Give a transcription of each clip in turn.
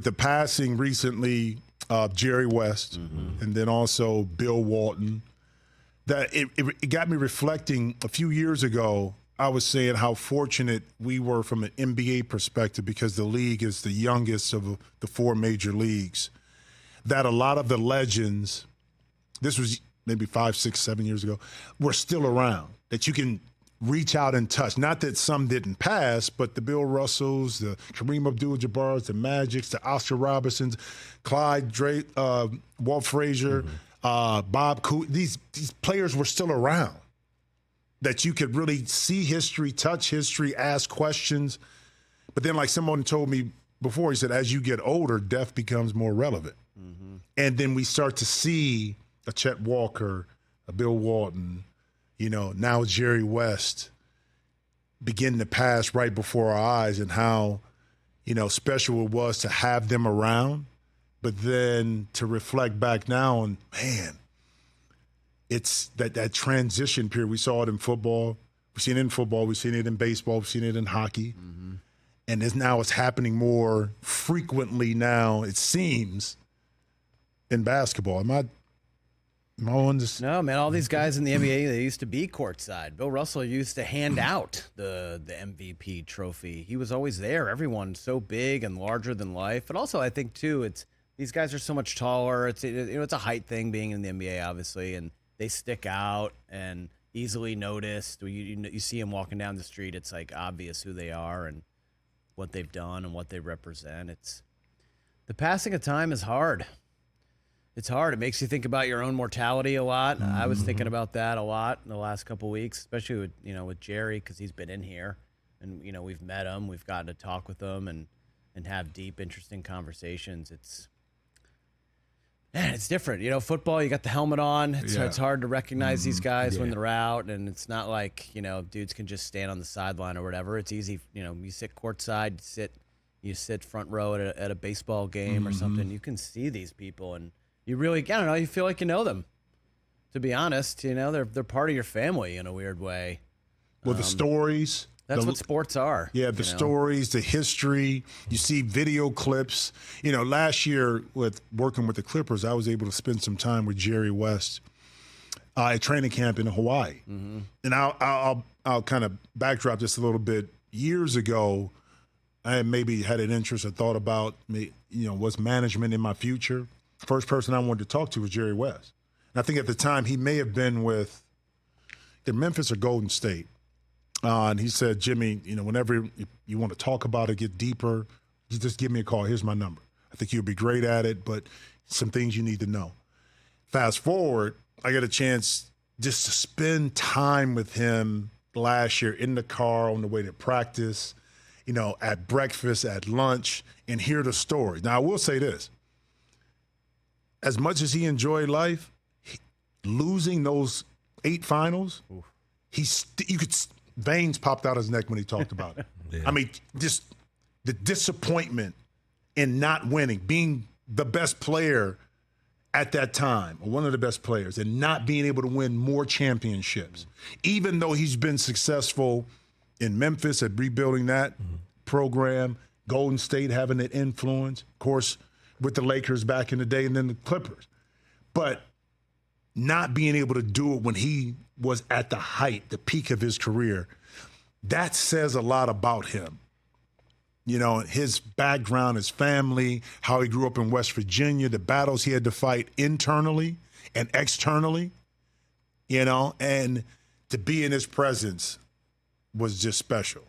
The passing recently of Jerry West and then also Bill Walton, that it got me reflecting. A few years ago, I was saying how fortunate we were from an NBA perspective because the league is the youngest of the four major leagues, that a lot of the legends, this was maybe 5, 6, 7 years ago, were still around, that you can reach out and touch. Not that some didn't pass, but the Bill Russells, the Kareem Abdul-Jabbars, the Magics, the Oscar Robertsons, Clyde Drake, Walt Frazier, Bob Cooley. These players were still around, that you could really see history, touch history, ask questions. But then, like someone told me before, he said, as you get older, death becomes more relevant. And then we start to see a Chet Walker, a Bill Walton, now Jerry West begin to pass right before our eyes, and how, special it was to have them around. But then to reflect back now, and man, it's that transition period. We saw it in football. We've seen it in football. We've seen it in baseball. We've seen it in hockey. And it's happening more frequently now, it seems, in basketball. Am I on this? No, man, all these guys in the NBA, they used to be courtside. Bill Russell used to hand out the MVP trophy. He was always there. Everyone's so big and larger than life. But also, I think, too, these guys are so much taller. It's a height thing being in the NBA, obviously, and they stick out and easily noticed. You see them walking down the street, it's like obvious who they are and what they've done and what they represent. The passing of time is hard. It's hard. It makes you think about your own mortality a lot. I was thinking about that a lot in the last couple of weeks, especially with Jerry, because he's been in here, and we've met him, we've gotten to talk with him and have deep, interesting conversations. It's different. Football, you got the helmet on. It's hard to recognize these guys when they're out, and it's not like dudes can just stand on the sideline or whatever. It's easy. You sit courtside, you sit front row at a baseball game or something. You can see these people, and you really, I don't know, you feel like you know them. To be honest, they're part of your family in a weird way. Well, the stories. That's what sports are. Yeah, the stories, the history. You see video clips. Last year with working with the Clippers, I was able to spend some time with Jerry West at training camp in Hawaii. And I'll kind of backdrop this a little bit. Years ago, I had maybe had an interest or thought about was management in my future. First person I wanted to talk to was Jerry West. And I think at the time he may have been with either Memphis or Golden State. And he said, Jimmy, whenever you want to talk about it, get deeper, you just give me a call. Here's my number. I think you'll be great at it, but some things you need to know. Fast forward, I got a chance just to spend time with him last year in the car on the way to practice, at breakfast, at lunch, and hear the story. Now, I will say this. As much as he enjoyed life, losing those 8 finals, veins popped out his neck when he talked about it. Yeah. I mean, just the disappointment in not winning, being the best player at that time, or one of the best players, and not being able to win more championships. Even though he's been successful in Memphis at rebuilding that program, Golden State having an influence, of course, with the Lakers back in the day, and then the Clippers. But not being able to do it when he was at the height, the peak of his career, that says a lot about him. His background, his family, how he grew up in West Virginia, the battles he had to fight internally and externally, and to be in his presence was just special.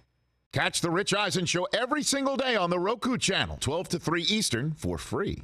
Catch the Rich Eisen Show every single day on the Roku channel, 12 to 3 Eastern, for free.